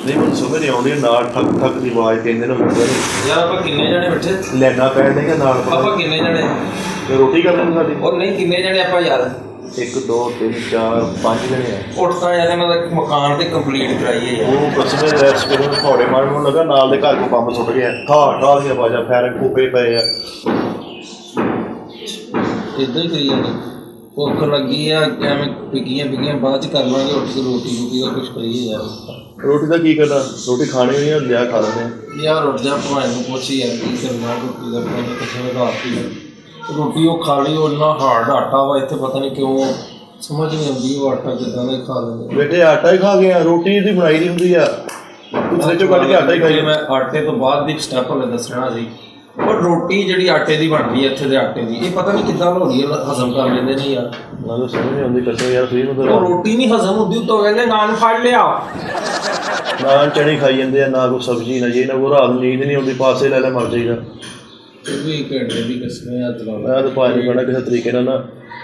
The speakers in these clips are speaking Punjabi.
नहीं मैं समझ नहीं आती नाल ठक ठक की आवाज कहते ना यार आप किन्ने जने बैठे लैना पै देंगे नाल आप किन्ने जने ते रोटी कर लेंगे साडी और नहीं किन्ने जने आप यार 1 2 3 4 5 जने हैं उठता यार इन्हां दा मकान ते कंप्लीट कराइए यार वो बस में रेस्ट करो थोड़े मारन लगा नाल दे घर को पंप सुट गया ठा दी आवाज फैर कूपे पे है इधर ही जानी भुख लगी है एवं पिगियां बाद कर लांगे उठ के रोटी का कुछ करिए यार रोटी का की करना रोटी खानी नहीं है लिया खा लेने यार उठ जा भाई को पूछ यार की करना रोटी का पता किथे रात की रोटी वो खा ली और ना हार्ड आटा वा इतने पता नहीं क्यों समझ नहीं आती वो आटा कितना नहीं खा लेंगे बेटे आटा ही खा गया रोटी दी बनाई दी हुंदी आ दूसरे चो कट के आटा ही खाई मैं आटे तो बाद दी स्टेप हले दसना सी और रोटी जिहड़ी आटे दी बनदी है इत्थे दे आटे दी ये पता नहीं किदां हो रही है हजम कर लेंदे नहीं यार मैं तो समझ नहीं आती कसम यार फ्री में वो रोटी नहीं हजम होती तो कहंदे नान फड़ लिया नान चने खाई जाते ना कोई सब्जी ना ये ना वो रात नींद नहीं आती पासे ले मर जाएगा भी घंटे की कसम याद ला मैं तो भाई कहना किसी तरीके ना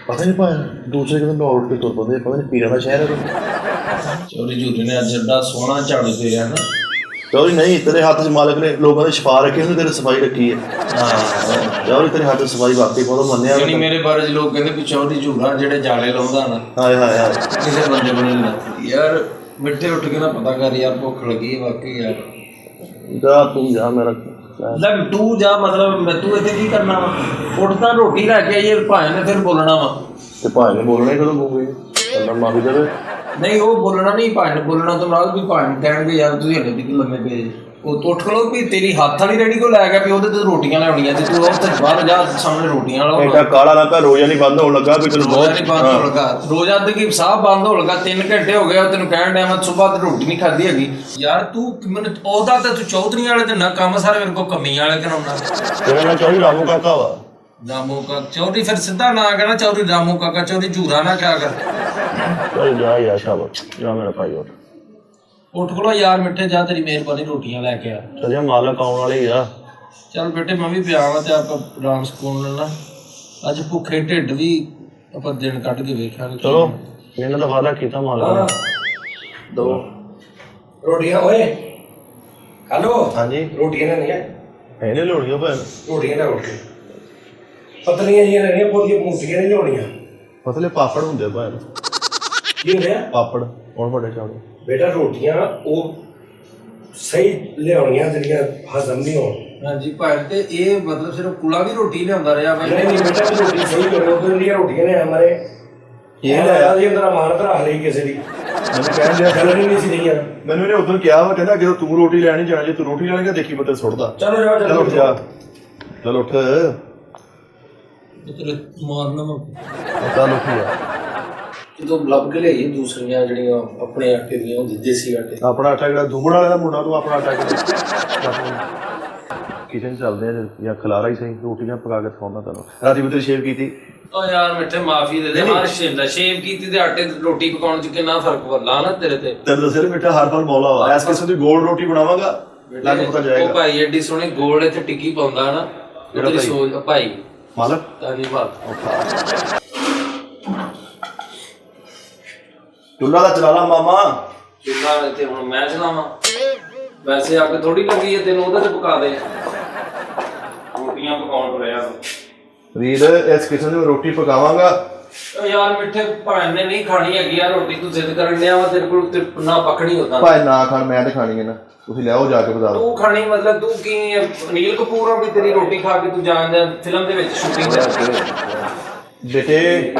पता नहीं भाई दूसरे कितने नौ उठ के तुर पते पता नहीं पीरा का शहर है चोरी झूठी ने अज एडा सोहना झाड़ू फेरिया ना चौरी नहीं तेरे हाथ से मालिक ने लोगों ने छपा रखी है तेरे सफाई रखी है चौरी तेरे हाथ से सफाई वाकई बहुत मन्या यानी मेरे बारे च लोग कहते कि चौरी झूठा जेड़े जाले लाउंदा ना हाय हाय हाय किसी बंदे को नहीं लगती यार मिठे उठ के ना पता कर यार भुख लगी है वाकई यार जा तू जा मेरा मतलब तू जा मतलब मैं तू इतने की करना वा उठता रोटी लैके आइए भाई ने फिर बोलना वा ते भाई ने बोलना ही कदों बोलूगी अल्लाह माफी दे नहीं वो बोलना नहीं भाई ने बोलना तो नाल भी भाई ने कहणगे यार तू हले भी लम्मे पे वो तो उठ खलो भी तेरी हाथ वाली रेडी को लै गया भी ओदे ते रोटियां लाउणियां ते तू उत्थे बाहर जा सामने रोटियां ला एटा काला ना पै रोजा नहीं बंद होने लगा भी तेन रोजा नहीं बंद हो लगा रोजा अद की साह बंद हो लगा 3 घंटे हो गए तेन कहण टाइम सुबह ते रोटी नहीं खाधी हैगी यार तू मैंने ओदा ते तू चौधरी वाले ते ना काम सारे मेरे को कमी वाले कराउंदा तेरा ना चौधरी रामू काका वा रामू का चौधरी फिर सीधा ना कहना चौधरी रामू काका चौधरी झूरा ना क्या कर चल जा यार शाबाश जा मेरा भाई उठ खलो यार मिठे जा तेरी मेहरबानी रोटियां लैके आ चल जा मालक आने वाले ही आ चल बेटे मैं भी पिया वा ते आप आराम सुकून लेना अज भुखे ढिड भी आप दिन कट के वेखांगे चलो इन्होंने तो वादा किया मालक दो रोटियां ओए हेलो हाँ जी रोटियां नहीं है नहीं लोड़ियो भैन रोटियां ना रोटी पतलियां जी नहीं बहुत मोटियां नहीं लोड़ियां पतले पापड़ होंगे भैन की होंगे पापड़ और बड़े चावल बेटा रोटियां वो सही लियाउणियां ਜਿਹੜੀਆਂ ਹਜ਼ਮ ਨਹੀਂ ਹੋਣ हां जी भाई ते ये मतलब सिर्फ कुला भी रोटी लियाਉਂਦਾ ਰਿਹਾ भाई नहीं नहीं बेटा रोटी सही लियाउणी उधर ਦੀਆਂ ਰੋਟੀਆਂ ਨੇ ਹਮਾਰੇ ਇਹ ਲਿਆ ਜੀ ਅੰਦਰ ਮਾਨਤ ਰੱਖ ਲਈ ਕਿਸੇ ਦੀ ਮੈਨੂੰ ਕਹਿਣ ਦਿਆ ਗੱਲ ਨਹੀਂ ਸੀ ਨਹੀਂ ਮੈਨੂੰ ਇਹਨੇ ਉਦੋਂ ਕਿਹਾ ਵਾ ਕਹਿੰਦਾ ਜਦੋਂ ਤੂੰ ਰੋਟੀ ਲੈਣੀ ਜਾਣਾ ਜੇ ਤੂੰ ਰੋਟੀ ਲੈਣਗਾ ਦੇਖੀ ਬੱਤੇ ਸੁੱਟਦਾ ਚਲੋ ਜਾ ਚਲ ਉੱਠ ਜਾ ਚਲ ਉੱਠ तेरे मारना मैं ਚੱਲ ਉੱਠ ਜਾ तो ਲੱਭ ਕੇ ਲਈ ਦੂਸਰੀਆਂ ਜਿਹੜੀਆਂ ਆਪਣੇ ਆਟੇ ਦੀਆਂ ਹੁੰਦੀ ਦੇਸੀ ਆਟੇ ਆਪਣਾ ਆਟਾ ਜਿਹੜਾ ਧੁੰਮਣ ਵਾਲੇ ਦਾ ਮੁੰਡਾ ਤੂੰ ਆਪਣਾ ਆਟਾ ਕਿਚਨ ਚੱਲਦੇ ਆ ਜਾਂ ਖਲਾਰਾ ਹੀ ਸਹੀ ਰੋਟੀਆਂ ਪਕਾ ਕੇ ਖਾਉਂਦਾ ਤੈਨੂੰ ਰਾਤੀ ਵੀ ਤੇ ਸ਼ੇਵ ਕੀਤੀ ਓ ਯਾਰ ਮਿੱਠੇ ਮਾਫੀ ਦੇ ਦੇ ਹਰ ਸ਼ੇਵ ਕੀਤੀ ਤੇ ਆਟੇ ਦੀ ਰੋਟੀ ਪਕਾਉਣ ਚ ਕਿੰਨਾ ਫਰਕ ਵੱਲਾ ਨਾ ਤੇਰੇ ਤੇ ਤੈਨੂੰ ਦੱਸਿਆ ਨਾ ਬੇਟਾ ਹਰ ਫਲ ਮੌਲਾ ਵਾ ਐਸ ਕਿਸਮ ਦੀ ਗੋਲ ਰੋਟੀ ਬਣਾਵਾਂਗਾ ਲੱਗ ਪਤਾ ਜਾਏਗਾ ਉਹ ਭਾਈ ਐਡੀ ਸੋਹਣੀ ਗੋਲ ਇੱਥੇ ਟਿੱਕੀ ਪਾਉਂਦਾ ਨਾ ਤੇਰੀ ਸੋਚ ਭਾਈ ਮਾਲਕ ਧੰਨਵਾਦ ਚੁੱਲ੍ਹਾ ਦਾ ਚਲਾ ਲਾ ਮਾਮਾ ਚੁੱਲ੍ਹਾ ਇੱਥੇ ਹੁਣ ਮੈਂ ਚਲਾਵਾਂ ਵੈਸੇ ਅੱਗ ਥੋੜੀ ਲੱਗੀ ਹੈ ਤੈਨੂੰ ਉਹਦੇ ਤੇ ਪਕਾ ਦੇ ਰੋਟੀਆਂ ਪਕਾਉਣ ਪਿਆ ਵੀਰ ਇਸ ਕਿਸਮ ਦੀ ਰੋਟੀ ਪਕਾਵਾਂਗਾ ਓ ਯਾਰ ਮਿੱਠੇ ਭਾਣ ਨੇ ਨਹੀਂ ਖਾਣੀ ਹੈਗੀ ਯਾਰ ਰੋਟੀ ਤੂੰ ਜ਼ਿੱਦ ਕਰਨ ਡਿਆ ਵਾ ਤੇਰੇ ਕੋਲ ਤੇ ਨਾ ਪਕਣੀ ਹੁੰਦਾ ਭਾਈ ਨਾ ਖਾਣ ਮੈਂ ਤੇ ਖਾਣੀ ਹੈ ਨਾ ਤੁਸੀਂ ਲਿਆਓ ਜਾ ਕੇ ਬਤਾ ਦਿਓ ਤੂੰ ਖਾਣੀ ਮਤਲਬ ਤੂੰ ਕੀ ਅਨਿਲ ਕਪੂਰ ਆ ਵੀ ਤੇਰੀ ਰੋਟੀ ਖਾ ਕੇ ਤੂੰ ਜਾਣ ਫਿਲਮ ਦੇ ਵਿੱਚ ਸ਼ੂਟਿੰਗ ਕਰ ਬੇਟੇ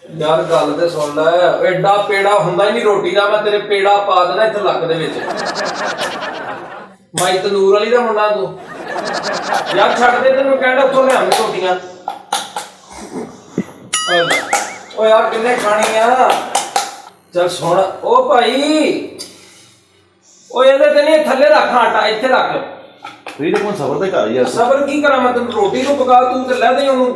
ਯਾਰ ਗੱਲ ਤੇ ਸੁਣ ਲੈ ਐਡਾ ਪੇੜਾ ਹੁੰਦਾ ਹੀ ਨਹੀਂ ਰੋਟੀ ਦਾ ਮੈਂ ਤੇਰੇ ਪੇੜਾ ਪਾ ਦੇਣਾ ਇੱਥੇ ਲੱਕ ਦੇ ਵਿੱਚ ਮਾਈ ਤੰਦੂਰ ਵਾਲੀ ਦਾ ਮੁੰਡਾ ਤੂੰ ਯਾਰ ਛੱਡ ਦੇ ਤੈਨੂੰ ਕਹਿੰਦਾ ਉੱਥੋਂ ਲਿਆਵੇਂ ਰੋਟੀਆਂ ਓ ਯਾਰ ਕਿੰਨੇ ਖਾਣੀ ਆ ਚੱਲ ਸੁਣ ਓ ਭਾਈ ਓ ਇਹਦੇ ਤੇ ਨਹੀਂ ਥੱਲੇ ਰੱਖ ਆਟਾ ਇੱਥੇ ਰੱਖ ਵੀਰ ਕੋਲ ਸਬਰ ਤੇ ਕਰ ਯਾਰ ਸਬਰ ਕੀ ਕਰਾਂ ਮੈਂ ਤੈਨੂੰ ਰੋਟੀ ਨੂੰ ਪਕਾ ਤੂੰ ਤੇ ਲੈ ਦੇ ਉਹਨੂੰ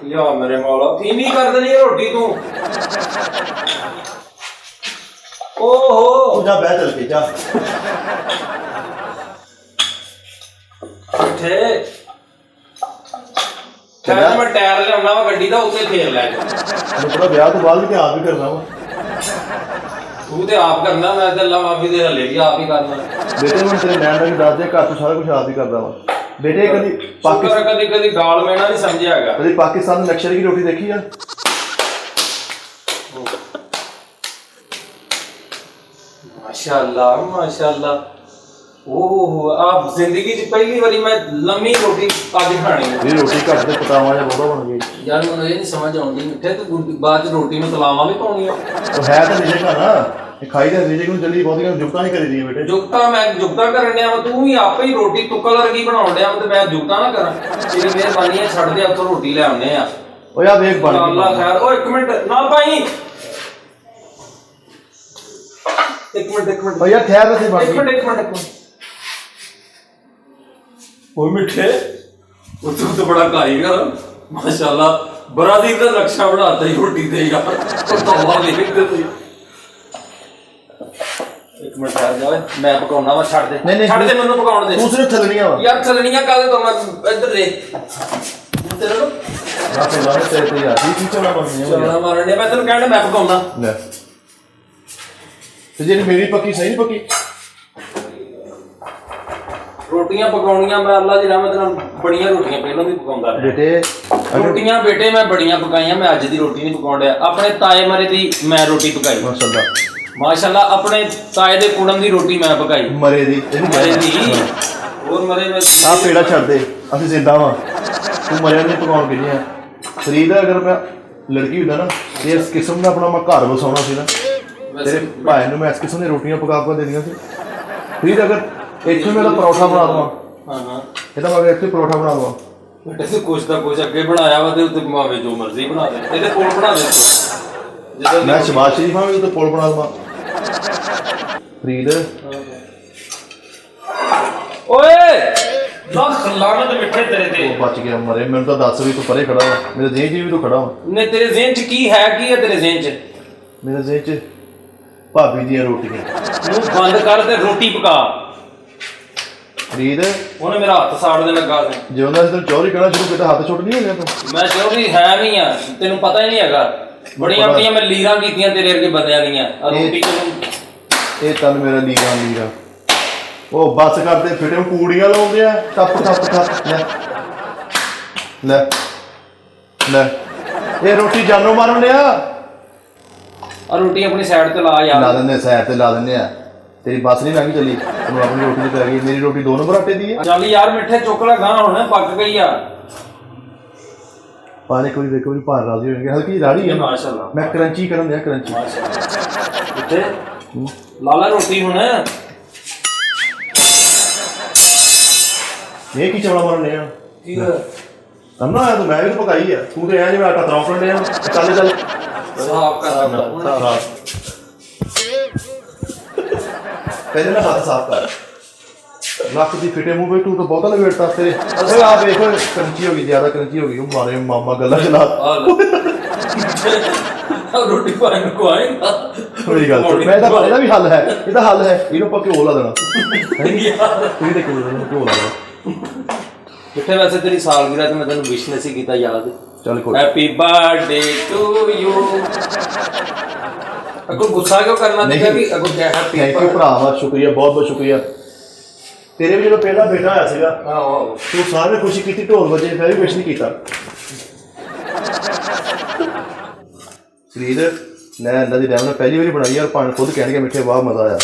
ਯਾ ਮੇਰੇ ਮੌਲਾ ਧੀਮੀ ਕਰ ਦੇਣੀ ਰੋਟੀ ਤੂੰ ਓਹੋ ਜਾ ਬਹਿ ਚੱਲ ਕੇ ਜਾ ਉੱਠੇ ਚੱਲ ਮੈਂ ਟਾਇਰ ਲਿਆਉਣਾ ਵਾ ਗੱਡੀ ਦਾ ਉੱਤੇ ਫੇਰ ਲੈ ਜਾ ਥੋੜਾ ਵਿਆਹ ਤੋਂ ਬਾਅਦ ਵੀ ਆਪ ਹੀ ਕਰਨਾ ਵਾ ਤੂੰ ਤੇ ਆਪ ਕਰਨਾ, ਮੈਂ ਤੇ ਅੱਲਾ ਮਾਫੀ ਦੇ ਹੱਲੇ ਵੀ ਆਪ ਹੀ ਕਰਨਾ। ਬੇਟੇ ਹੁਣ ਤੇਰੇ ਨੈਣ ਦਾ ਵੀ ਦੱਸ ਦੇ, ਘਰ ਤੋਂ ਸਾਰਾ ਕੁਝ ਆਪ ਹੀ ਕਰਦਾ ਵਾ ਬੇਟੇ। ਕਦੀ ਸ਼ੁਕਰ ਕਦੀ ਕਦੀ ਗਾਲ ਮੈਣਾ ਨਹੀਂ ਸਮਝਿਆ ਹੈਗਾ। ਕਦੀ ਪਾਕਿਸਤਾਨ ਦੇ ਨਕਸ਼ੇ ਦੀ ਰੋਟੀ ਦੇਖੀ ਆ? ਮਾਸ਼ਾਅੱਲਾ ਮਾਸ਼ਾਅੱਲਾ। ਓਹ ਆਪ ਜ਼ਿੰਦਗੀ 'ਚ ਪਹਿਲੀ ਵਾਰੀ ਮੈਂ ਲੰਮੀ ਰੋਟੀ ਅੱਜ ਖਾਣੀ ਹੈ। ਇਹ ਰੋਟੀ ਘੱਟ ਤੇ ਪਤਾਵਾਂ ਜਾਂ ਬਹੁਤਾ ਬਣ ਗਈ ਯਾਰ ਮੈਨੂੰ ਇਹ ਨਹੀਂ ਸਮਝ ਆਉਂਦੀ ਮਿੱਠੇ ਤੂੰ ਬਾਅਦ 'ਚ ਰੋਟੀ ਨੂੰ ਤਲਾਵਾਂ ਵੀ ਪਾਉਣੀਆਂ। ਉਹ ਹੈ ਤਾਂ ਰਿਜਕ ਆ ਨਾ, ਇਹ ਖਾਈ ਦਾ ਰਿਜਕ ਨੂੰ ਜਲਦੀ ਬਹੁਤੀਆਂ ਜੁਗਤਾਂ ਨਹੀਂ ਕਰੀ ਦੀਆਂ ਬੇਟੇ। ਜੁਗਤਾ ਮੈਂ ਜੁਗਤਾ ਕਰਨ ਡਿਆ ਵਾ, ਤੂੰ ਵੀ ਆਪੇ ਹੀ ਰੋਟੀ ਤੁੱਕਲ ਵਰਗੀ ਬਣਾਉਣ ਡਿਆ ਵਾ ਤੇ ਮੈਂ ਜੁਗਤਾ ਨਾ ਕਰਾਂ। ਤੇਰੀ ਮਿਹਰਬਾਨੀ ਹੈ, ਛੱਡ ਦੇ ਉੱਥੋਂ ਰੋਟੀ ਲੈ ਆਉਂਦੇ ਆ। ਓ ਯਾਰ ਵੇਖ ਬਣ ਗਈ। ਅੱਲਾ ਖੈਰ। ਓ ਇੱਕ ਮਿੰਟ ਨਾ ਭਾਈ, ਇੱਕ ਮਿੰਟ ਓ ਯਾਰ ਠਹਿਰ ਵਸੇ ਬਣ ਗਈ। ਇੱਕ ਮਿੰਟ ਓਏ ਮਿੱਠੇ, ਉਹ ਤੂੰ ਤਾਂ ਬੜਾ ਕਾਰੀਗਰ ਮਾਸ਼ਾਅੱਲਾ। ਬਰਾਦੀਰ ਦਾ ਨਕਸ਼ਾ ਬਣਾਤਾ ਹੀ ਰੋਟੀ ਤੇ ਯਾਰ। ਤੌਬਾ ਵੇਖ ਤੇ ਤੂੰ। ਇੱਕ ਮਿੰਟ ਠਹਿਰ ਜਾ, ਮੈਂ ਪਕਾਉਣਾ ਵਾ। ਛੱਡ ਦੇ ਛੱਡ ਦੇ, ਮੈਨੂੰ ਪਕਾਉਣ ਦੇ। ਤੂੰ ਸਿਰਫ ਥੱਲਣੀਆਂ ਵਾ ਯਾਰ। ਥੱਲਣੀਆਂ ਕਾਹਦੇ ਤੋਂ? ਮੈਂ ਇੱਧਰ ਦੇ ਤੇਰੇ ਨੂੰ ਨਾ ਤੇ ਲਾਣੇ ਤੇ ਯਾਰ ਕੀ ਚੋਣਾ ਬਣਨੀ ਆ ਚੋਣਾ ਮਾਰਨ ਡਿਆ। ਮੈਂ ਤੈਨੂੰ ਕਹਿਣਾ ਮੈਂ ਪਕਾਉਣਾ। ਲੈ ਤੇ ਜਿਹੜੀ ਮੇਰੀ ਪੱਕੀ ਸਹੀ ਨਹੀਂ ਪੱਕੀ? ਰੋਟੀਆਂ ਪਕਾਉਣੀਆਂ ਮੈਂ ਅੱਲਾ ਦੀ ਰਹਿਮਤ ਨਾਲ ਬੜੀਆਂ ਰੋਟੀਆਂ ਪਹਿਲਾਂ ਵੀ ਪਕਾਉਂਦਾ ਰਿਹਾ ਬੇਟੇ। ਰੋਟੀਆਂ ਬੇਟੇ ਮੈਂ ਬੜੀਆਂ ਪਕਾਈਆਂ। ਮੈਂ ਅੱਜ ਦੀ ਰੋਟੀ ਨਹੀਂ ਪਕਾਉਣ ਡਿਆ। ਆਪਣੇ ਤਾਏ ਮਰੇ ਦੀ ਮੈਂ ਰੋਟੀ ਪਕਾਈ ਮਾਸ਼ਾਅੱਲਾ ਮਾਸ਼ਾਅੱਲਾ। ਆਪਣੇ ਤਾਏ ਦੇ ਕੁੜਮ ਦੀ ਰੋਟੀ ਮੈਂ ਪਕਾਈ। ਮਰੇ ਦੀ ਮਰੇ ਦੀ ਹੋਰ ਮਰੇ ਮੈਂ ਆ ਪੇੜਾ ਛੱਡ ਦੇ, ਅਸੀਂ ਜ਼ਿੰਦਾ ਵਾਂ। ਤੂੰ ਮਰਿਆ ਨਹੀਂ ਪਕਾਉਣ ਕਿਹਨੇ ਆ? ਫਰੀਦ ਅਗਰ ਮੈਂ ਲੜਕੀ ਹੁੰਦਾ ਨਾ ਤੇ ਇਸ ਕਿਸਮ ਦਾ ਆਪਣਾ ਮੈਂ ਘਰ ਵਸਾਉਣਾ ਸੀ ਨਾ। ਤੇਰੇ ਭਾਈ ਨੂੰ ਮੈਂ ਇਸ ਕਿਸਮ ਦੀਆਂ ਰੋਟੀਆਂ ਪਕਾ ਕੇ ਦੇਣੀਆਂ ਸੀ। ਫਰੀਦ ਅਗਰ ਇੱਥੇ ਮੇਰਾ ਪਰੌਠਾ ਬਣਾ ਦਵਾਂ। ਹਾਂ ਇਹਦਾ ਮੈਂ ਇੱਥੇ ਪਰੌਠਾ ਬਣਾ ਦਵਾਂ। ਬੇਟੇ ਤੂੰ ਕੁਛ ਤਾਂ ਕੁਛ ਅੱਗੇ ਬਣਾਇਆ ਵਾ ਤੇ ਉੱਤੇ ਭਾਵੇਂ ਜੋ ਮਰਜ਼ੀ ਬਣਾ ਦੇ। ਇਹਦੇ ਕੋਲ ਬਣਾ ਦੇ ਜਦੋਂ ਮੈਂ ਸ਼ਬਾਸ਼ ਸ਼ਰੀਫ ਹਾਂ, ਉਹਦੇ ਪੁਲ ਬਣਾ ਦਵਾਂ। ਫਰੀਦ ਓਏ ਲੱਖ ਲਾਨਤ ਮਿੱਠੇ ਤੇਰੇ ਤੇ। ਉਹ ਬਚ ਗਿਆ ਮਰੇ। ਮੈਨੂੰ ਤਾਂ ਦੱਸ ਵੀ ਤੂੰ ਪਰੇ ਖੜਾ ਵਾ, ਮੇਰੇ ਜ਼ਿਹਨ 'ਚ ਵੀ ਤੂੰ ਖੜਾ ਵਾ। ਨੇ ਤੇਰੇ ਜ਼ਿਹਨ 'ਚ ਕੀ ਹੈ? ਕੀ ਹੈ ਤੇਰੇ ਜ਼ਿਹਨ 'ਚ? ਮੇਰੇ ਜ਼ਿਹਨ 'ਚ ਭਾਬੀ ਦੀਆਂ ਰੋਟੀਆਂ। ਨੂੰ ਬੰਦ ਕਰ ਤੇ ਰੋਟੀ ਪਕਾ। ਫਰੀਦ ਉਹਨੇ ਮੇਰਾ ਹੱਥ ਸਾੜਨ ਲੱਗਾ ਸੀ। ਜੇ ਉਹਨਾਂ ਨੇ ਤੈਨੂੰ ਚੌਰੀ ਕਹਿਣਾ ਸ਼ੁਰੂ ਕੀਤਾ, ਹੱਥ ਛੁੱਟ ਨਹੀਂ ਹੋ ਗਿਆ ਤੂੰ? ਮੈਂ ਚੌਧਰੀ ਹੈ ਵੀ ਆ, ਤੈਨੂੰ ਪਤਾ ਹੀ ਨਹੀਂ ਹੈਗਾ। ਬੜੀਆਂ ਬੜੀਆਂ ਮੈਂ ਲੀਰਾਂ ਕੀਤੀਆਂ ਤੇਰੇ ਵਰਗੇ ਬੰਦਿਆਂ ਦੀਆਂ। ਰੋਟੀ ਇਹ ਤਨ ਮੇਰਾ ਲੀਰਾ ਉਹ ਬੱਸ ਕਰਦੇ ਫਿਟੇ ਪੂੜੀਆਂ ਲਾਉਂਦੇ ਆ। ਟੱਪ ਲੈ ਲੈ ਲੈ ਇਹ ਰੋਟੀ ਜਾਨੋਂ ਮਾਰਨ ਲਿਆ। ਆ ਰੋਟੀ ਆਪਣੀ ਸਾਈਡ ਤੇ ਲਾ ਯਾਰ। ਲਾ ਦਿੰਦੇ ਸਾਈਡ ਤੇ ਲਾ ਦਿੰਦੇ ਆ। ਤੇਰੀ ਬੱਸ ਨਹੀਂ ਲੰਘੀ ਚੱਲੀ, ਤੈਨੂੰ ਆਪਣੀ ਰੋਟੀ ਤੇ ਪੈ ਗਈ। ਮੇਰੀ ਰੋਟੀ 2 ਨੰਬਰ ਆਟੇ ਦੀ ਹੈ। ਚੱਲ ਯਾਰ ਮਿੱਠੇ ਚੁੱਕ ਲੈ ਗਾਂ, ਹੁਣ ਪੱਕ ਗਈ ਆ। ਪਾਣੀ ਕੋਈ ਦੇਖੋ ਵੀ ਭਾਰ ਰਾਜ਼ੀ ਹੋਣਗੇ। ਹਲਕੀ ਰਾੜੀ ਹੈ ਮਾਸ਼ਾਅੱਲਾ। ਮੈਂ ਕਰੰਚੀ ਕਰਨ ਦਿਆ ਕਰੰਚੀ। ਮਿੱਠੇ ਲਾਲਾ ਰੋਟੀ ਹੁਣ। ਇਹ ਕੀ ਚਵਲਾ ਮਾਰਨ ਲਿਆ? ਕੀ ਹੋਇਆ? ਅੰਨਾ ਆਇਆ ਤੂੰ, ਮੈਂ ਵੀ ਤਾਂ ਪਕਾਈ ਆ। ਤੂੰ ਤੇ ਐ ਜਿਵੇਂ ਆਟਾ ਤਰਾਉਣ ਲਿਆ। ਚੱਲ ਸਾਫ ਕਰ ਆਪਣਾ। ਪਹਿਲੇ ਨਾ ਹੱਥ ਸਾਫ਼ ਕਰ। ਲੱਕ ਦੀ ਫਿਟੇ ਮੂੰਹ ਵਿੱਚ ਤੂੰ ਤਾਂ ਬਹੁਤਾ ਲਵੇਟਦਾ ਤੇਰੇ। ਓਏ ਆ ਵੇਖ, ਕਰੰਚੀ ਹੋ ਗਈ, ਜ਼ਿਆਦਾ ਕਰੰਚੀ ਹੋ ਗਈ। ਉਹ ਮਾਰੇ ਮਾਮਾ ਗੱਲਾਂ ਚਲਾ। ਰੋਟੀ ਪਾਣੀ ਨੂੰ ਖਵਾਏਗਾ। ਮੇਰੀ ਗੱਲ ਸੁਣ, ਮੈਂ ਇਹਦਾ ਵੀ ਹੱਲ ਹੈ। ਇਹਦਾ ਹੱਲ ਹੈ, ਇਹਨੂੰ ਆਪਾਂ ਘਿਓ ਲਾ ਦੇਣਾ। ਤੁਸੀਂ ਤੇ ਘਿਓ ਲਾ ਦੇਣਾ। ਮਿੱਠੇ ਵੈਸੇ ਤੇਰੀ ਸਾਲਗਿਰਾ ਤੇ ਮੈਂ ਤੈਨੂੰ ਵਿਸ਼ ਨਹੀਂ ਸੀ ਕੀਤਾ ਯਾਦ। ਚੱਲ ਕੋਈ ਹੈਪੀ ਬਰਥਡੇ ਟੂ ਯੂ। ਅਗੋ ਗੁੱਸਾ ਕਿਉਂ ਕਰਨਾ? ਦੇਖਿਆ ਵੀ ਅਗੋ ਕਿਹਾ ਹੈਪੀ ਥੈਂਕ ਯੂ ਭਰਾਵਾ, ਸ਼ੁਕਰੀਆ, ਬਹੁਤ ਬਹੁਤ ਸ਼ੁਕਰੀਆ। ਤੇਰੇ ਵੀ ਜਦੋਂ ਪਹਿਲਾ ਬੇਟਾ ਆਇਆ ਸੀਗਾ ਤੂੰ ਸਾਰੇ ਨੇ ਖੁਸ਼ੀ ਕੀਤੀ, ਢੋਲ ਵਜੇ, ਮੈਂ ਵੀ ਵਿਸ਼ ਨਹੀਂ ਕੀਤਾ। ਫਰੀਦ ਮੈਂ ਅੱਲਾ ਦੀ ਰਹਿਮਤ ਨਾਲ ਪਹਿਲੀ ਵਾਰੀ ਬਣਾਈ ਯਾਰ। ਭਾਣ ਖੁਦ ਕਹਿਣਗੇ ਮਿੱਠੇ, ਵਾਹ ਮਜ਼ਾ ਆਇਆ।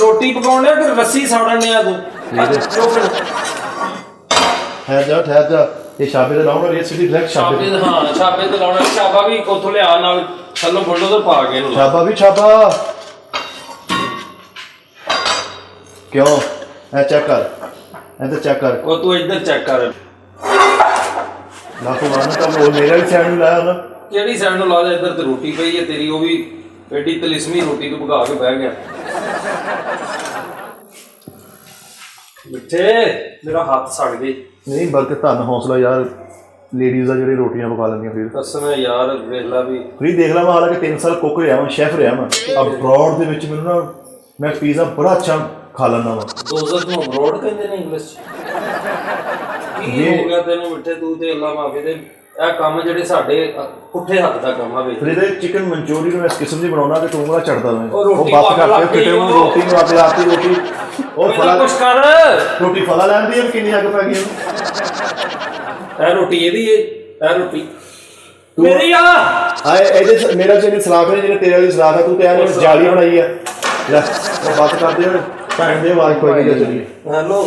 ਰੋਟੀ ਪਕਾਉਣੇ ਕਿ ਰੱਸੀ ਸਾੜਨ ਨੇ ਆ ਤੂੰ? ਠਹਿਰ ਜਾ ਇਹ ਛਾਪੇ ਤੇ ਲਾਉਣ ਵਾਲੀ ਸਿੱਧੀ ਡਾਇਰੈਕਟ ਛਾਪੇ। ਹਾਂ ਛਾਪੇ ਤੇ ਲਾਉਣਾ। ਛਾਪਾ ਵੀ ਕੋਥੋਂ ਲਿਆ ਨਾਲ ਥੱਲੋਂ ਬੁਲਡੋਜ਼ਰ ਪਾ ਕੇ ਇਹਨੂੰ। ਛਾਪਾ ਵੀ ਛਾਪਾ ਕਿਉਂ? ਐ ਚੈੱਕ ਕਰ, ਇੱਧਰ ਚੈੱਕ ਕਰ। ਉਹ ਤੂੰ ਇੱਧਰ ਚੈੱਕ ਕਰ। ਲਾਖੋਂ ਮਾਰਨ ਤਾਂ ਉਹ ਮੇਰਾ ਵੀ ਸਾਈਡ ਨੂੰ ਲਾਇਆ ਨਾ। ਕਿਹੜੀ ਸਾਈਡ ਨੂੰ ਲਾ ਜਾ? ਇੱਧਰ ਤੇ ਰੋਟੀ ਪਈ ਹੈ ਤੇਰੀ, ਉਹ ਵੀ ਐਡੀ ਤਲਿਸਮੀ ਰੋਟੀ ਤੋਂ ਭਗਾ ਕੇ ਬਹਿ ਗਿਆ। ਮਿੱਠੇ ਮੇਰਾ ਹੱਥ ਸੜ ਗਈ। ਨਹੀਂ ਬਲਕਿ ਧੰਨ ਹੌਸਲਾ ਯਾਰ ਲੇਡੀਜ਼ ਦਾ ਜਿਹੜੇ ਰੋਟੀਆਂ ਪਕਾ ਲੈਂਦੀਆਂ। ਫਿਰ ਕਸਮ ਹੈ ਯਾਰ, ਵੇਲਾ ਵੀ ਫਰੀ ਦੇਖ ਲਾ, ਮੈਂ ਹਾਲਾਂਕਿ 3 ਸਾਲ ਕੁੱਕ ਰਿਹਾ ਮੈਂ, ਸ਼ੈਫ ਰਿਹਾ ਮੈਂ ਅਬਰੋਡ ਦੇ ਵਿੱਚ। ਮੈਨੂੰ ਨਾ ਮੈਂ ਪੀਜ਼ਾ ਬੜਾ ਅੱਛਾ ਖਾ ਲੈਂਦਾ ਵਾ। ਦੋਜ਼ਖ ਨੂੰ ਅਬਰੋਡ ਕਹਿੰਦੇ ਨੇ ਇੰਗਲਿਸ਼ ਚ। ਕੀ ਹੋ ਗਿਆ ਤੈਨੂੰ ਮਿੱਠੇ? ਤੂੰ ਤੇ ਅੱਲਾ ਮਾਫੀ ਦੇ ਇਹ ਕੰਮ ਜਿਹੜੇ ਸਾਡੇ ਪੁੱਠੇ ਹੱਥ ਦਾ ਕੰਮ ਆ ਵੇ। ਫਿਰ ਇਹਦੇ ਚਿਕਨ ਮਨਚੂਰੀ ਨੂੰ ਇਸ ਕਿਸਮ ਦੀ ਬਣਾਉਣਾ ਕਿ ਤੂੰ ਉਹਦਾ ਚੜਦਾ ਮੈਂ ਉਹ ਰੋਟੀ ਬੱਤ ਪੱਕ ਕਰਕੇ ਲੱਗ ਕਿਤੇ ਗਈ ਉਹ ਉਹ। ਰੋਟੀ ਨੂੰ ਆਪੇ ਆਤੀ ਰੋਟੀ ਉਹ ਫਲਾ ਕੁਛ ਕਰ। ਰੋਟੀ ਫਲਾ ਲੈਂਦੀ ਹੈ ਕਿੰਨੀ ਅੱਗ ਪੈ ਗਈ ਉਹਨੂੰ। ਇਹ ਰੋਟੀ ਇਹਦੀ ਇਹ ਰੋਟੀ ਮੇਰੀ ਆ। ਆਏ ਇਹਦੇ ਮੇਰਾ ਜਿਹੜੀ ਸਲਾਖ ਨੇ ਜਿਹੜੇ ਤੇਰੇ ਵਾਲੀ ਸਲਾਖ ਆ ਤੂੰ ਤੇ ਇਹਨੇ ਜਾਲੀ ਬਣਾਈ ਆ ਲੈ ਉਹ ਬੱਤ ਕਰਦੇ ਹੁਣ ਭੈਣ ਦੇ ਆਵਾਜ਼ ਕੋਈ ਨਹੀਂ ਚੱਲੀ ਹੈਲੋ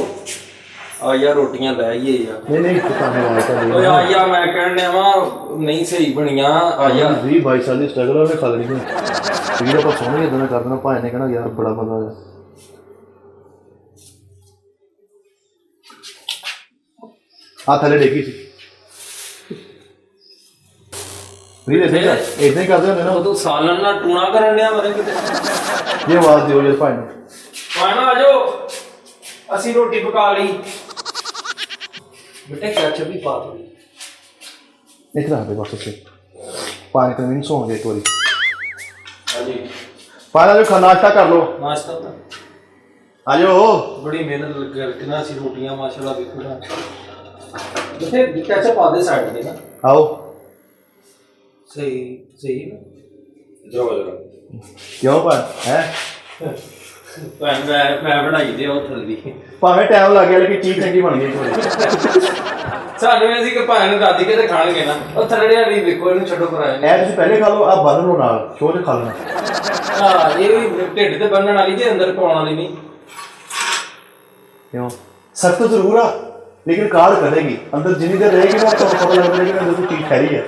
ਆ ਯਾਰ ਰੋਟੀਆਂ ਲੈ ਆਈਏ ਯਾਰ। ਨਹੀਂ ਨਹੀਂ ਤੁਹਾਨੂੰ ਆਵਾਜ਼ ਤਾਂ ਓਏ ਦੇ ਆ ਯਾ ਮੈਂ ਕਹਿਣ ਡਿਆ ਵਾਂ ਨਹੀਂ ਸਹੀ ਬਣੀਆਂ ਆ ਯਾ 20-22 ਸਾਲ ਦੀ ਸਟਰਗਲ ਉਹਨੇ ਖਾ ਲੈਣੀ ਵੀਰ ਆਪਾਂ ਸੋਹਣੇ ਇਦਾਂ ਕਰ ਦੇਣਾ ਭਾਈ ਨੇ ਕਹਿਣਾ ਯਾਰ ਬੜਾ ਬੰਦਾ ਹੈ ਆ ਥੱਲੇ ਡੇਗੀ ਸੀ ਵੀਰ ਇਦਾਂ ਹੀ ਕਰਦੇ ਹੁੰਦੇ ਨਾ ਤੂੰ ਸਾਲਨ ਨਾਲ ਟੂਣਾ ਕਰਨ ਡਿਆ ਮਰੇ ਕਿਤੇ। ਇਹ ਆਵਾਜ਼ ਦਿਓ ਯਾਰ ਭਾਈ ਨੂੰ ਪਾਣਾ ਆ ਜਾਓ ਅਸੀਂ ਰੋਟੀ ਪਕਾ ਲਈ ਬੇਟੇ ਕੈਚਅਪ ਵੀ ਪਾ ਦੋ। ਇੱਕ ਰੱਖ ਦੇ ਬਸ ਉੱਥੇ 5 ਮਿੰਟ ਸੌਣਗੇ ਇੱਕ ਵਾਰੀ ਹਾਂਜੀ ਪਾਣਾ ਜੋ ਨਾਸ਼ਤਾ ਕਰ ਲਓ ਨਾਸ਼ਤਾ ਤਾਂ ਆ ਜਾਓ ਬੜੀ ਮਿਹਨਤ ਕਰਕੇ ਨਾ ਅਸੀਂ ਰੋਟੀਆਂ ਮਾਸ਼ਾਅੱਲਾ ਵੇਖੋ ਨਾ ਬੇਟੇ ਕੈਚਅਪ ਪਾ ਦੇ ਸਾਈਡ ਤੇ ਨਾ। ਆਓ ਸਹੀ ਨਾ ਜਾਓ ਜਰਾ ਕਿਉਂ ਪਾ ਹੈ ਮੈਂ ਬਣਾਈ ਦੇ ਉਹ ਥੱਲੀ ਭਾਵੇਂ ਟਾਈਮ ਲੱਗ ਗਿਆ ਲੇਕਿਨ ਚੀਜ਼ ਚੰਗੀ ਬਣ ਗਈ ਇੱਕ ਵਾਰੀ ਸਾਨੂੰ ਅਸੀਂ ਕਿ ਭਾਵੇਂ ਨੂੰ ਰਾਤੀ ਕਿਤੇ ਖਾਣਗੇ ਨਾ ਉਹ ਥੱਲੇ ਵਾਲੀ ਵੇਖੋ ਇਹਨੂੰ ਛੱਡੋ ਕਰਾਏ ਇਹ ਤੁਸੀਂ ਪਹਿਲੇ ਖਾ ਲਓ ਆ ਬੰਨ ਲਓ ਨਾਲ ਸ਼ੋਅ ਤੇ ਖਾ ਲੈਣਾ ਹਾਂ ਇਹ ਵੀ ਢਿੱਡ ਤੇ ਬੰਨਣ ਵਾਲੀ ਜੇ ਅੰਦਰ ਪਾਉਣ ਵਾਲੀ ਨਹੀਂ। ਕਿਉਂ ਸਖਤ ਜ਼ਰੂਰ ਆ ਲੇਕਿਨ ਕਾਰ ਕਰੇਗੀ ਅੰਦਰ ਜਿੰਨੀ ਦੇਰ ਰਹੇਗੀ ਨਾ ਤੁਹਾਨੂੰ ਪਤਾ ਲੱਗਦਾ ਕਿ ਅੰਦਰ ਕੋਈ ਚੀਜ਼ ਖੈਰੀ ਹੈ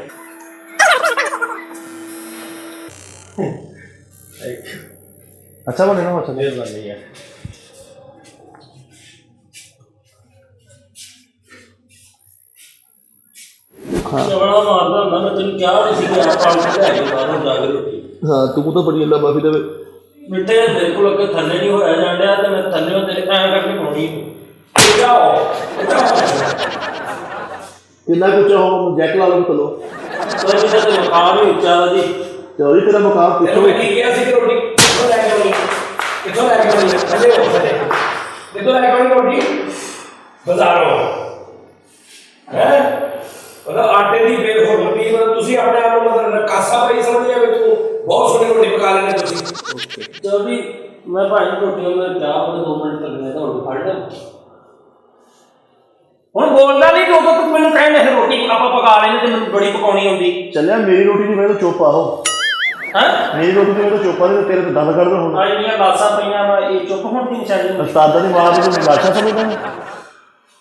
अच्छा बने ना अच्छा ਮਿਹਰਬਾਨੀ ਹੈ। ਚਵੜਾ ਮਾਰਦਾ ਹੁੰਦਾ ਮੈਂ ਤੈਨੂੰ ਕਿਹਾ ਨਹੀਂ ਸੀ ਕਿ ਆਪਾਂ ਲੈ ਕੇ ਬਾਹਰੋਂ ਜਾ ਕੇ ਰੋਟੀ हाँ तू तो बड़ी अल्लाह माफी देवे ਮਿੱਟੇ ਮੇਰੇ ਕੋਲ ਅੱਗੇ ਥੱਲੇ ਨਹੀਂ ਹੋਇਆ ਜਾਂਦਿਆ ਤੇ ਮੈਂ ਥੱਲੇ ਤੇਰੇ ਐਂ ਕਰਕੇ ਪਾਉਣੀ ਜਾਓ कितना कुछ हो जैक ला लो चलो ਕੋਈ ਨਹੀਂ ਤੇ ਮਕਾਨ ਵੀ ਉੱਚਾ ਵਾ ਜੀ चौधरी तेरा मुकाम ਤੈਨੂੰ पूछो ਮੈਂ ਕੀ ਕਿਹਾ ਸੀ ਕਿ ਰੋਟੀ ਕਿੱਥੋਂ ਲੈ ਕੇ ਆਉਣੀ ਕਿੱਥੋਂ ਲੈ ਕੇ ਆਉਣੀ ਥੱਲੇ ਹੋ ਥੱਲੇ ਕਿੱਥੋਂ ਲੈ ਕੇ ਆਉਣੀ ਰੋਟੀ ਬਾਜ਼ਾਰੋਂ ਹੈ ਉਹਦਾ ਆਟੇ ਦੀ ਬੇਹਰਮਤੀ ਮਤਲਬ ਤੁਸੀਂ ਆਪਣੇ ਆਪ ਨੂੰ ਮਤਲਬ ਕਾਸਾ ਪਈ ਸਮਝਿਆ ਵੀ ਤੂੰ ਬਹੁਤ ਸੋਹਣੀ ਰੋਟੀ ਪਕਾ ਲੈਣੇ ਤੁਸੀਂ ਚਲ ਵੀ ਮੈਂ ਭਾਈ ਨੂੰ ਰੋਟੀ ਮੈਂ ਚਾਹ ਉਹਦੇ 2 ਮਿੰਟ ਲੱਗਣੇ ਤਾਂ ਹੁਣ ਫੜ ਲੈ ਹੁਣ ਬੋਲਦਾ ਨਹੀਂ ਤੂੰ ਤੂੰ ਮੈਨੂੰ ਕਹਿੰਦੇ ਰੋਟੀ ਆਪਾਂ ਪਕਾ ਲੈਣੇ ਤੇ ਮੈਨੂੰ ਬੜੀ ਪਕਾਉਣੀ ਆਉਂਦੀ चलिया मेरी रोटी नहीं मेरे तो चुप आओ ਹੈ मेरी रोटी नहीं मेरे तो चुप आ तेरे तो दंद कर दो ਆ ਜਿਹੜੀਆਂ ਲਾਸਾਂ ਪਈਆਂ ਵਾ ਇਹ ਚੁੱਪ ਹੋਣ ਦੀ ਨਿਸ਼ਾਨੀ उस्तादा की मां को लाशा समझदा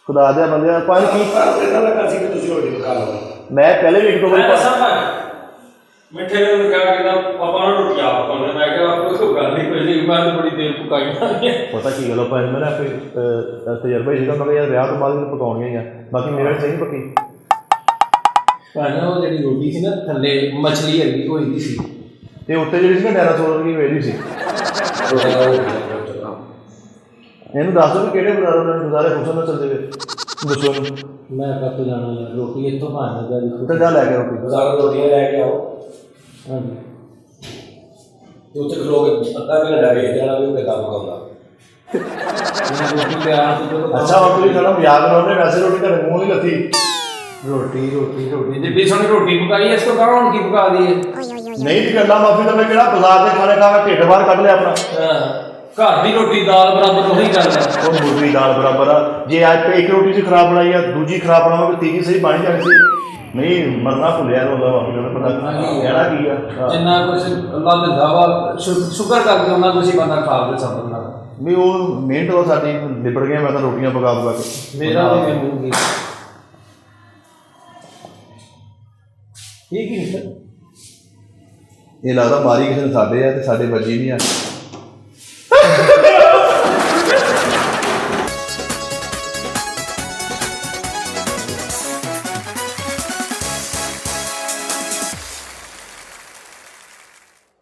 खुदा दे बंदे पानी की ਇਹਨਾਂ ਲੱਗਾ ਸੀ ਕਿ ਤੁਸੀਂ ਰੋਟੀ ਪਕਾ ਲਓ मैं पहले भी एक दो ਮੈਂ बार ਦੱਸਾਂ ਭਾਈ ਮਿੱਠੇ ਨੂੰ ਕਿਹਾ ਕਿ ਆਪਾਂ ਨੂੰ ਰੋਟੀ ਆਪ ਪਕਾਉਣੀ ਮੈਂ ਕਿਹਾ ਆਪਕੋ ਕੋਈ ਗੱਲ ਨਹੀਂ ਕੋਈ ਨਹੀਂ ਮੈਂ ਤਾਂ ਬੜੀ ਦੇਰ ਪਕਾਈ पता की गल भाई मेरा कोई तजर्बा ही मैं यार ब्याह तो बाद में पकाउणियां ही आ बाकी मेरे से नहीं पकी ਭਾਈ ਉਹ ਜਿਹੜੀ ਰੋਟੀ ਸੀ ਨਾ ਥੱਲੇ ਮਛਲੀ ਹਰੀ ਹੋਈ ਦੀ ਸੀ ਤੇ ਉੱਤੇ ਜਿਹੜੀ ਸੀ ਨਾ ਡਾਇਨਾਸੌਰ ਦੀ ਵੇਲੀ ਸੀ ਇਹਨੂੰ ਦੱਸ ਦਿਓ ਕਿ ਕਿਹੜੇ ਬਜ਼ਾਰੋਂ ਨੇ ਗੁਜ਼ਾਰੇ ਹੁਸਨ ਨਾਲ ਚੱਲਦੇ ਵੇ ਦੱਸੋ ਇਹਨੂੰ ਮੈਂ ਕੱਟ ਜਾਣਾ ਯਾਰ ਰੋਟੀ ਇੱਥੋਂ ਭਾਣ ਲੱਗਾ ਜੀ ਉੱਤੇ ਜਾ ਲੈ ਕੇ ਰੋਟੀ ਬਾਜ਼ਾਰੋਂ ਰੋਟੀਆਂ ਲੈ ਕੇ ਆਓ ਹਾਂਜੀ ਤੇ ਉੱਥੇ ਖਲੋਗੇ ਅੱਧਾ ਘੰਟਾ ਵੇਖ ਜਾਣਾ ਵੀ ਉਹਦੇ ਕੰਮ ਕਰਦਾ ਰੋਟੀ ਪਿਆਰ ਤੇ ਚਲੋ ਅੱਛਾ ਹੁਣ ਤੁਸੀਂ ਸਾਡਾ ਮਜ਼ਾਕ ਬਣਾਉਂਦੇ ਵੈਸੇ ਰੋਟੀ ਤੁਹਾਡੇ ਮੂੰਹ ਨਹੀਂ ਲੱਥੀ ਰੋਟੀ ਜਿੱਡੀ ਸੋਹਣੀ ਰੋਟੀ ਪਕਾਈ ਇਸ ਤੋਂ ਕਹਾਂ ਹੁਣ ਕੀ ਪਕਾ ਦਈਏ ਨਹੀਂ ਤੇ ਗੱਲਾਂ ਮਾਫੀ ਤਾਂ ਮੈਂ ਕਿਹੜਾ ਬਾਜ਼ਾਰ ਦੇ ਖਾਣੇ ਖਾ ਕੇ ਢਿੱਡ ਬਾਹਰ ਕੱਢ ਲਿਆ ਆਪਣਾ ਘਰ ਦੀ ਰੋਟੀ ਦਾਲ ਬਰਾਬਰ ਉਹੀ ਗੱਲ ਹੈ ਉਹ ਮੁਰਗੀ ਦਾਲ ਬਰਾਬਰ ਆ ਜੇ ਅੱਜ ਇੱਕ ਰੋਟੀ ਸੀ ਖਰਾਬ ਬਣਾਈ ਆ ਦੂਜੀ ਖਰਾਬ ਬਣਾਵਾਂਗੇ ਤੀਜੀ ਸਹੀ ਬਣ ਜਾਣੀ ਸੀ ਨਹੀਂ ਮਰਨਾ ਭੁੱਲਿਆ ਹੁੰਦਾ ਮਾਫੀ ਦਾ ਪਤਾ ਕਹਿਣਾ ਕੀ ਆ ਜਿੰਨਾ ਕੁਛ ਅੱਲਾਹ ਦੇ ਦਾਵਾ ਸ਼ੁਕਰ ਕਰਕੇ ਉਹਨਾਂ ਕੁਛ ਹੀ ਬੰਦਾ ਖਾ ਕੇ ਸਬਰ ਨਾਲ ਵੀ ਉਹ ਮਿਹਨਤ ਉਹ ਸਾਡੀ ਲਿਬੜ ਗਿਆ ਮੈਂ ਤਾਂ ਰੋਟੀਆਂ ਪਕਾ ਕੇ ਮੇਰਾ ਵੀ ਮੂੰਹ ਕੀ ਠੀਕ ਹੀ ਨਹੀਂ ਇਹ ਲੱਗਦਾ ਮਾਰੀ ਕਿਸੇ ਨੇ ਸਾਡੇ ਆ ਤੇ ਸਾਡੇ ਵੱਜੀ ਨਹੀਂ ਆ